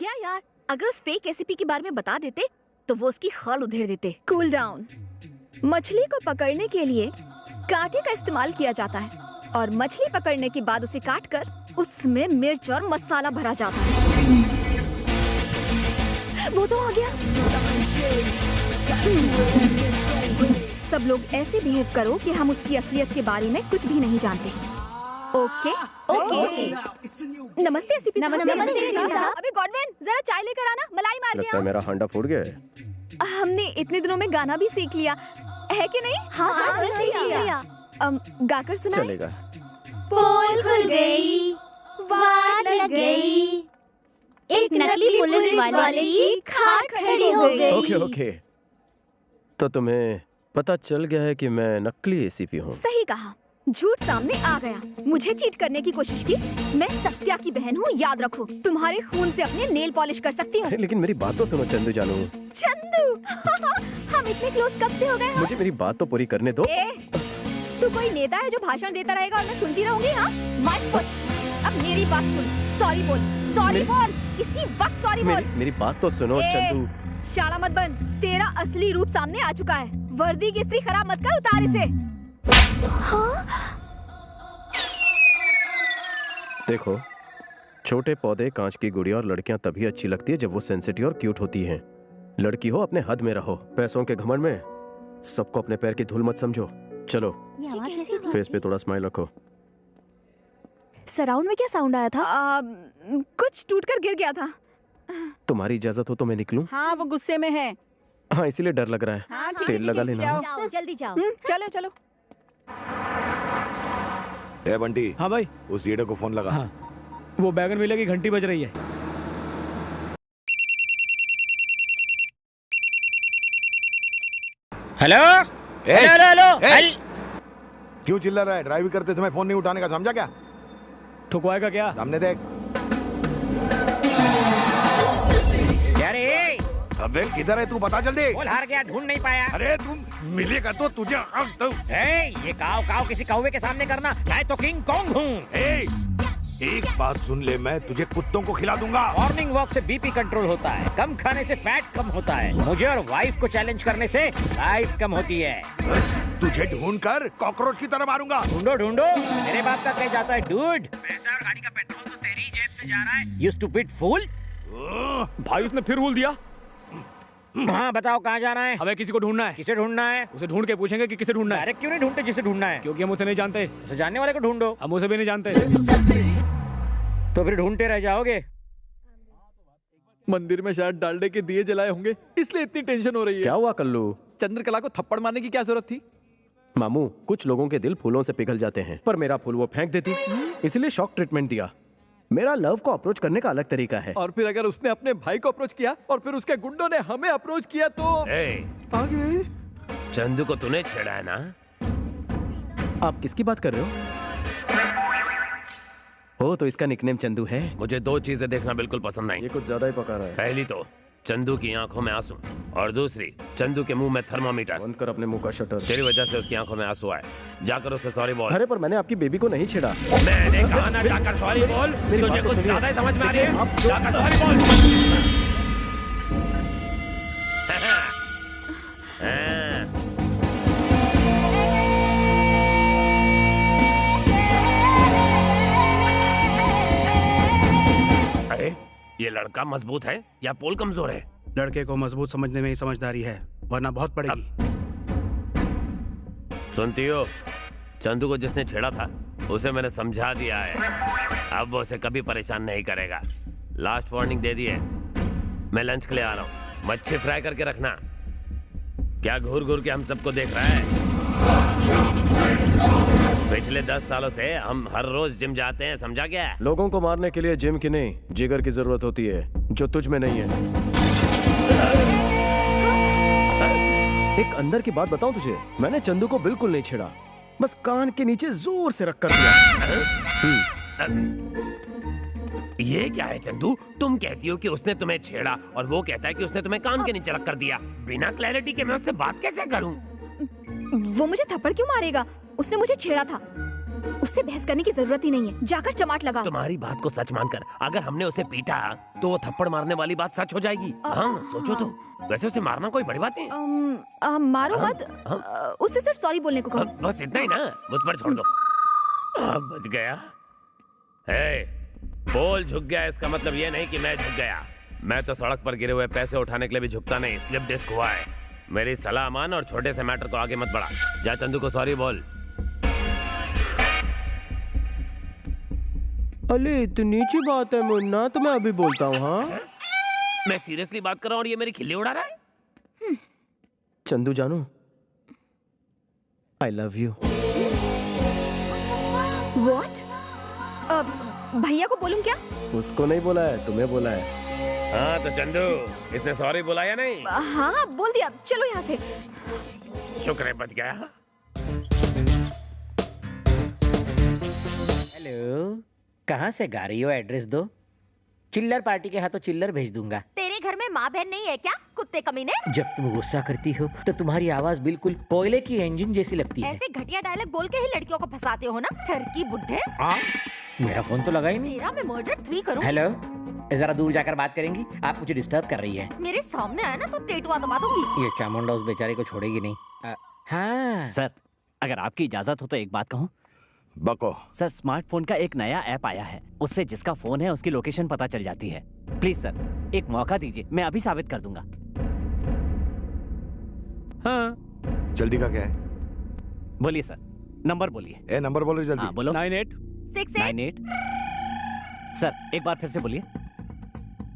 क्या यार, अगर उस फेक एसीपी के बारे में बता देते तो वो उसकी खाल उधेड़ देते। Cool down. मछली को पकड़ने के लिए कांटे का इस्तेमाल किया जाता है और मछली पकड़ने के बाद उसे काटकर उसमें मिर्च और मसाला भरा जाता है। वो तो आ गया। सब लोग ऐसे बिहेव करो कि हम उसकी असलियत के बारे में कुछ भी नहीं जानते। Okay okay. नमस्ते एसीपी साहब। नमस्ते साहब। अबे गॉडविन, जरा चाय लेकर आना, मलाई मार लगता के है मेरा हांडा फूट गया है। हमने इतने दिनों में गाना भी सीख लिया है कि नहीं? हाँ, सीख लिया। गाकर सुनाए। चलेगा। पोल खुल गई, वाट लग गई, एक नकली पुलिस वाले की खाट खड़ी हो गई। Okay okay. तो तुम्हें पता चल गया है कि मैं नकली एसीपी हूँ। सही कहा, झूठ सामने आ गया। मुझे चीट करने की कोशिश की। मैं सत्या की बहन हूँ, याद रखो। तुम्हारे खून से अपने नेल पॉलिश कर सकती हूँ। अरे लेकिन मेरी बात तो सुनो चंदू जानू। चंदू हम इतने क्लोज कब से हो गए? मुझे मेरी बात तो पूरी करने दो। तू कोई नेता है जो भाषण देता रहेगा और मैं सुनती रहूंगी? हाँ, माय फुट। अब मेरी बात सुन। सॉरी बोल, सॉरी बोल, इसी वक्त सॉरी बोल। मेरी बात तो सुनो चंदू। शाला मत बन, तेरा असली रूप सामने आ चुका है। वर्दी की इस्त्री खराब मत कर, उतार इसे। देखो, छोटे पौधे, कांच की गुड़िया और लड़कियां तभी अच्छी लगती है जब वो सेंसिटिव और क्यूट होती हैं। लड़की हो अपने हद में रहो, पैसों के घमंड में सबको अपने पैर की धूल मत समझो। चलो फेस पे थोड़ा स्माइल रखो। सराउंड में क्या साउंड आया था? कुछ टूटकर गिर गया था। तुम्हारी इजाजत हो तो मैं निकलूं? हाँ, वो गुस्से में है। हाँ, इसीलिए डर लग रहा है। हाँ, ठीक है, तेल ठीक लगा है, लेना। जाओ जल्दी जाओ। चलो चलो। ए बंटी, हाँ भाई। उस ईडे को फोन लगा। हाँ, वो बैगन मिले की घंटी बज रही है। हेलो ए, हेलो हेलो ए, हेल क्यों चिल्ला रहा है? ड्राइव करते समय फोन नहीं उठाने का समझा क्या? ठुकवाएगा क्या? सामने देख। अरे अबे किधर है तू? बता जल्दी। बोल हार गया, ढूंढ नहीं पाया। अरे तुम मिलेगा तो तुझे ये काव काव किसी कौवे के सामने करना, मैं तो किंग कॉन्ग हूँ। एक बात सुन ले, मैं तुझे कुत्तों को खिला दूंगा। मॉर्निंग वॉक से बीपी कंट्रोल होता है, कम खाने से फैट कम होता है, मुझे और वाइफ को चैलेंज करने से लाइफ कम होती है। तुझे ढूंढ कर कॉकरोच की तरह मारूंगा। ढूंढो ढूंढो, मेरे बाप का कह जाता है डूड। पैसा और गाड़ी का पेट्रोल तो तेरी जेब से जा रहा है, यू स्टूपिड फूल। भाई उसने फिर भूल दिया। हाँ बताओ कहाँ जाना है? हमें किसी को ढूंढना है। किसे ढूंढना है? उसे ढूंढ के पूछेंगे कि किसे ढूंढना है। डायरेक्ट क्यों नहीं ढूंढते जिसे ढूंढना है? क्योंकि हम उसे नहीं जानते। उसे जानने वाले को ढूंढो। हम उसे भी नहीं जानते। तो फिर ढूंढते रह जाओगे। मंदिर में शायद डालडे के दिए जलाए होंगे, इसलिए इतनी टेंशन हो रही है। क्या हुआ कल्लू? चंद्रकला को थप्पड़ मारने की क्या जरूरत थी? मामू, कुछ लोगों के दिल फूलों से पिघल जाते हैं, पर मेरा फूल वो फेंक देती, इसलिए शॉक ट्रीटमेंट दिया। मेरा लव को अप्रोच करने का अलग तरीका है। और फिर अगर उसने अपने भाई को अप्रोच किया और फिर उसके गुंडों ने हमें अप्रोच किया तो आगे। चंदू को तूने छेड़ा है ना? आप किसकी बात कर रहे हो? तो इसका निकनेम चंदू है। मुझे दो चीजें देखना बिल्कुल पसंद नहीं। ये कुछ ज्यादा ही पका रहा है। पहली तो चंदू की आंखों में आंसू, और दूसरी चंदू के मुंह में थर्मामीटर। बंद कर अपने मुंह का शटर। तेरी वजह से उसकी आंखों में आंसू आए, जाकर उससे सॉरी बोल। अरे पर मैंने आपकी बेबी को नहीं छेड़ा। मैंने कहा ना, जाकर सॉरी बोल। तुझे कुछ ज्यादा ही समझ में आ रही है, जाकर सॉरी बोल। अरे ये लड़का मजबूत है या पोल कमजोर है? लड़के को मजबूत समझने में ही समझदारी है, वरना बहुत पड़ेगी। सुनती हो, चंदू को जिसने छेड़ा था उसे मैंने समझा दिया है, अब वो उसे कभी परेशान नहीं करेगा। लास्ट वार्निंग दे दी है। मैं लंच के लिए आ रहा हूँ, मच्छी फ्राई करके रखना। क्या घूर घूर के हम सबको देख रहा है? पिछले 10 सालों से हम हर रोज जिम जाते हैं, समझा क्या? लोगों को मारने के लिए जिम की नहीं, जिगर की जरूरत होती है, जो तुझ में नहीं है। एक अंदर की बात बताऊं तुझे, मैंने चंदू को बिल्कुल नहीं छेड़ा, बस कान के नीचे जोर से रख कर दिया। ये क्या है चंदू? तुम कहती हो कि उसने तुम्हें छेड़ा और वो कहता है कि उसने तुम्हें कान के नीचे रख कर दिया। बिना क्लैरिटी के मैं उससे बात कैसे करूं? वो मुझे थप्पड़ क्यों मारेगा? उसने मुझे छेड़ा था। उससे बहस करने की जरूरत ही नहीं है, जाकर चमाट लगाओ। तुम्हारी बात को सच मानकर अगर हमने उसे पीटा तो वो थप्पड़ मारने वाली बात सच हो जाएगी। हाँ सोचो तो। वैसे उसे मारना कोई बड़ी बात नहीं। मारो मत, उससे सिर्फ सॉरी बोलने को कहो। बस इतना ही ना, मुझ पर छोड़ दो। बच गया। पोल झुक गया इसका मतलब ये नहीं कि मैं झुक गया। मैं तो सड़क पर गिरे हुए पैसे उठाने के लिए भी झुकता नहीं। स्लिप डिस्क हुआ है। मेरी सलाह मान और छोटे से मैटर को आगे मत बढ़ा। जा चंदू को सॉरी बोल। अरे इतनी सी बात है मुन्ना, तो मैं अभी बोलता हूँ। हाँ मैं सीरियसली बात कर रहा हूँ और ये मेरी खिल्ली उड़ा रहा है। चंदू जानू, आई लव यू। What? भैया को बोलूं क्या? उसको नहीं बोला है, तुम्हें बोला है। हाँ तो चंदू, इसने सॉरी बुलाया नहीं? हाँ बोल दिया, चलो यहाँ से। शुक्र है बच गया। हेलो, कहाँ से गा रही हो? एड्रेस दो। चिल्लर पार्टी के हाथों चिल्लर भेज दूंगा। तेरे घर में माँ बहन नहीं है क्या, कुत्ते कमीने? जब तुम गुस्सा करती हो तो तुम्हारी आवाज बिल्कुल कोयले की इंजन जैसी लगती है। ऐसे घटिया डायलॉग बोल के ही लड़कियों को फंसाते हो ना, ठरकी बुड्ढे। मेरा फोन तो लगा ही नहीं। तेरा मैं मर्डर 3 करूँ। हेलो, जरा दूर जाकर बात करेंगी? आप मुझे डिस्टर्ब कर रही है। मेरे सामने आया ना तो टेटुआ दबा दूंगी। ये चामुंडा उस बेचारे को छोड़ेगी नहीं। हाँ सर, अगर आपकी इजाजत हो तो एक बात कहूँ। बको। सर, स्मार्टफोन का एक नया ऐप आया है, उससे जिसका फोन है उसकी लोकेशन पता चल जाती है। प्लीज सर, एक मौका दीजिए, मैं अभी साबित कर दूंगा। हाँ जल्दी का क्या है? बोलिए सर, नंबर बोलिए। नंबर बोलो जल्दी। हाँ बोलो। 98 98। सर एक बार फिर से बोलिए।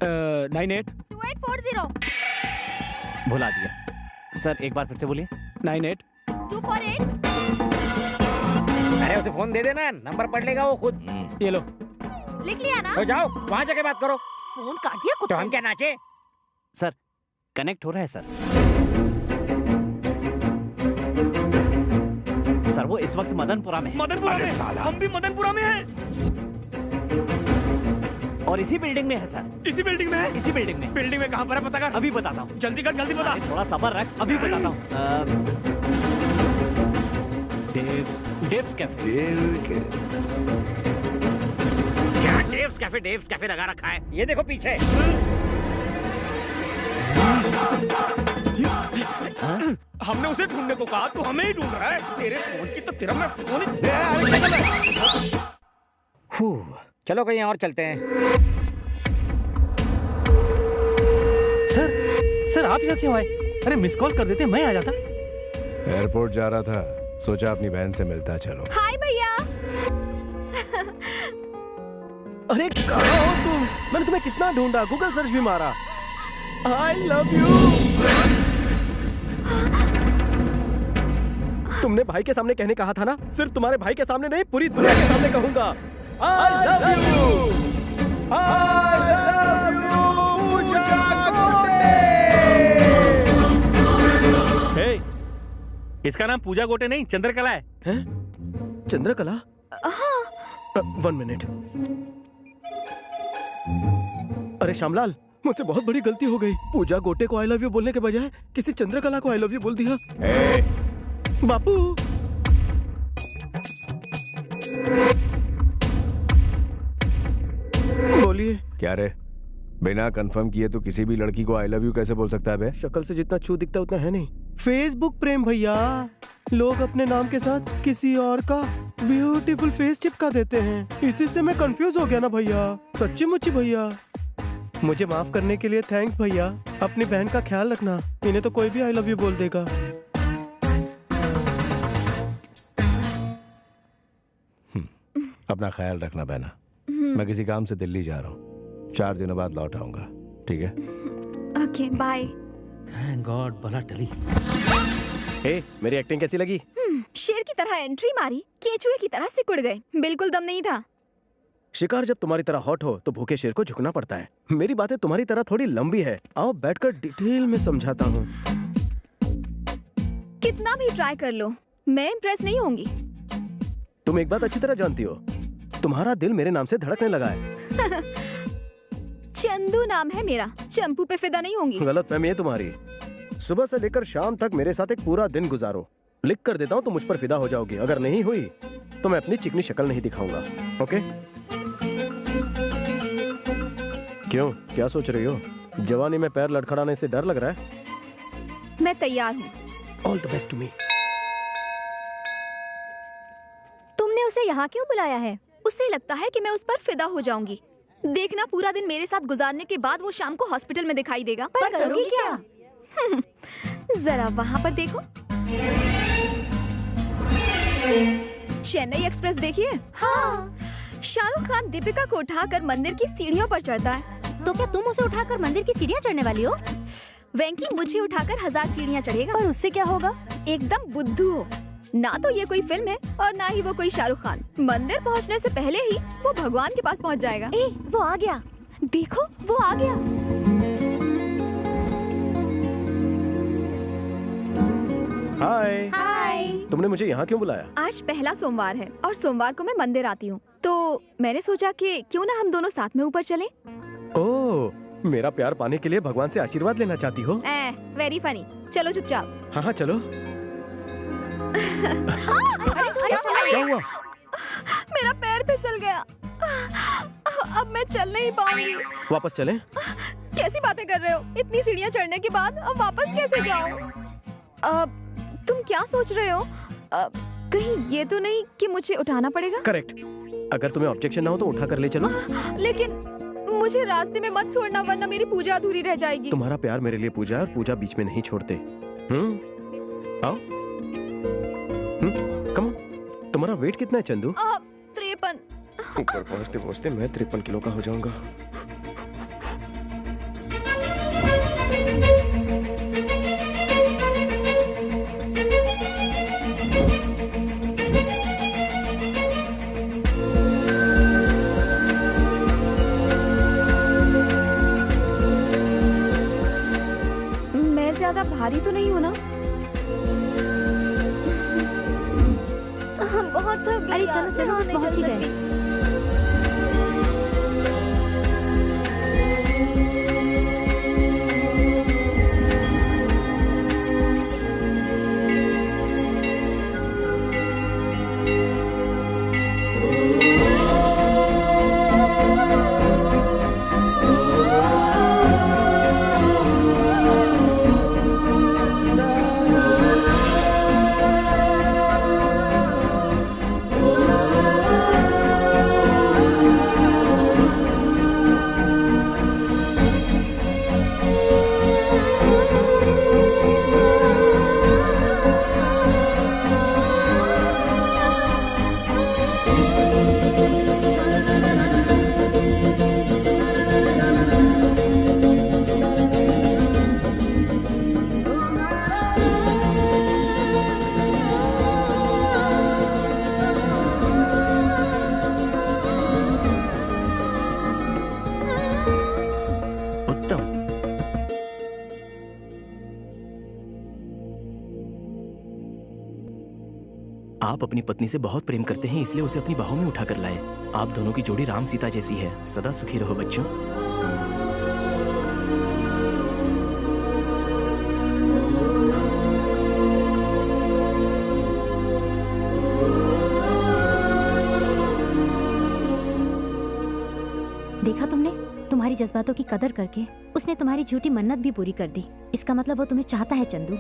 98 2840 भुला दिया। सर एक बार फिर से बोलिए। 98 248। अरे उसे फोन दे देना, नंबर पढ़ लेगा वो खुद। ये लो। लिख लिया ना? तो जाओ वहाँ जाके बात करो। फोन काट दिया तो कुत्ते हम क्या नाचे? सर कनेक्ट हो रहा है सर। सर वो इस वक्त मदनपुरा में है। मदनपुरा में? हम भी मदनपुरा में हैं। और इसी बिल्डिंग में है सर। इसी बिल्डिंग में है? इसी बिल्डिंग में। बिल्डिंग में कहाँ पर है पता कर। अभी बताता हूँ। जल्दी कर, जल्दी बता। थोड़ा सब्र रख, अभी बताता हूँ। डेव्स कैफे। क्या डेव्स कैफे लगा रखा है? ये देखो पीछे। हमने उसे ढूंढने को कहा, तू हमें ही ढूंढ रहा है। तेरे फोन की तो तेरा मैं फोन ही। चलो कहीं और चलते हैं। सर आप यहाँ क्यों आए? अरे मिस कॉल कर देते, मैं आ जाता। एयरपोर्ट जा रहा था, सोचा अपनी बहन से मिलता चलो। हाय भैया। अरे कहाँ हो तुम? मैंने तुम्हें कितना ढूंढा, गूगल सर्च भी मारा। I love you. तुमने भाई के सामने कहने कहा था ना? सिर्फ तुम्हारे भाई के सामने नहीं, पूरी दुनिया के सामने कहूंगा। I love you. I love you. इसका नाम पूजा गोटे नहीं, चंद्रकला है। चंद्रकला? 1 मिनट। अरे श्यामलाल, मुझसे बहुत बड़ी गलती हो गई। पूजा गोटे को आई लव यू बोलने के बजाय किसी चंद्रकला को आई लव यू बोल दिया। बापू। बोलिए। क्या रे, बिना कंफर्म किए तो किसी भी लड़की को आई लव यू कैसे बोल सकता है बे? शक्ल से जितना छू दिखता उतना है नहीं। फेसबुक प्रेम भैया, लोग अपने नाम के साथ किसी और का ब्यूटीफुल फेस चिपका देते हैं। इसी से मैं कंफ्यूज हो गया ना भैया। सच्ची मुच्ची भैया, मुझे माफ करने के लिए थैंक्स भैया। अपनी बहन का ख्याल रखना, इन्हें तो कोई भी आई लव यू बोल देगा। अपना ख्याल रखना बहना। मैं किसी काम से दिल्ली जा रहा हूँ, 4 दिनों बाद लौट आऊंगा, ठीक है? Okay bye. थैंक गॉड बला टली। मेरी एक्टिंग कैसी लगी? शेर की तरह एंट्री मारी, केचुए की तरह सिकुड़ गए। बिल्कुल दम नहीं था। शिकार जब तुम्हारी तरह हॉट हो तो भूखे शेर को झुकना पड़ता है। मेरी बातें तुम्हारी तरह थोड़ी लंबी है, आओ बैठकर डिटेल में समझाता हूँ। कितना भी ट्राई कर लो, मैं इम्प्रेस नहीं होंगी। तुम एक बात अच्छी तरह जानती हो, तुम्हारा दिल मेरे नाम से धड़कने लगा है। चंदू नाम है मेरा, चंपू पे फिदा नहीं होंगी। गलतफहमी है तुम्हारी। सुबह से लेकर शाम तक मेरे साथ एक पूरा दिन गुजारो, लिख कर देता हूँ तो मुझ पर फिदा हो जाओगी। अगर नहीं हुई तो मैं अपनी चिकनी शक्ल नहीं दिखाऊंगा। ओके? क्यों, क्या सोच रही हो? जवानी में पैर लड़खड़ाने से डर लग रहा है? मैं तैयार हूँ। All the best to me. तुमने उसे यहाँ क्यों बुलाया है? उसे लगता है कि मैं उस पर फिदा हो जाऊंगी। देखना, पूरा दिन मेरे साथ गुजारने के बाद वो शाम को हॉस्पिटल में दिखाई देगा। पर करोगी क्या? जरा वहाँ पर देखो। चेन्नई एक्सप्रेस देखिए। हाँ। शाहरुख खान दीपिका को उठाकर मंदिर की सीढ़ियों पर चढ़ता है। तो क्या तुम उसे उठाकर मंदिर की सीढ़ियाँ चढ़ने वाली हो? वेंकी मुझे उठाकर 1000 सीढ़ियाँ चढ़ेगा। पर उससे क्या होगा? एकदम बुद्धू हो। ना तो ये कोई फिल्म है और ना ही वो कोई शाहरुख खान। मंदिर पहुंचने से पहले ही वो भगवान के पास पहुंच जाएगा। ए, वो आ गया। देखो, वो आ गया। हाय। हाय। तुमने मुझे यहाँ क्यों बुलाया? आज पहला सोमवार है और सोमवार को मैं मंदिर आती हूँ, तो मैंने सोचा कि क्यों ना हम दोनों साथ में ऊपर चलें। ओह, मेरा प्यार पाने के लिए भगवान से आशीर्वाद लेना चाहती हो? Very funny. चलो चुपचाप। हाँ हाँ चलो। क्या हुआ? मेरा पैर फिसल गया। अब मैं चल नहीं पाऊंगी। वापस चलें? कैसी बातें कर रहे हो? इतनी सीढ़ियाँ चढ़ने के बाद अब वापस कैसे जाऊं? तुम क्या सोच रहे हो? कहीं ये तो नहीं कि मुझे उठाना पड़ेगा? करेक्ट। अगर तुम्हें ऑब्जेक्शन ना हो तो उठा कर ले चलो। लेकिन मुझे रास्ते में मत छोड़ना, वरना मेरी पूजा अधूरी रह जाएगी। तुम्हारा प्यार मेरे लिए पूजा है और पूजा बीच में नहीं छोड़ते। आओ। Come on. तुम्हारा वेट कितना है चंदू? 53। ऊपर पहुंचते पहुंचते मैं 53 किलो का हो जाऊंगा। मैं ज्यादा भारी तो नहीं हूँ ना? बहुत थक गई। अरे चलो चलो, बस पहुंच ही गए। आप अपनी पत्नी से बहुत प्रेम करते हैं, इसलिए उसे अपनी बाहों में उठाकर लाए। आप दोनों की जोड़ी राम सीता जैसी है। सदा सुखी रहो बच्चों। देखा तुमने? तुम्हारी जज्बातों की कदर करके उसने तुम्हारी झूठी मन्नत भी पूरी कर दी। इसका मतलब वो तुम्हें चाहता है चंदू।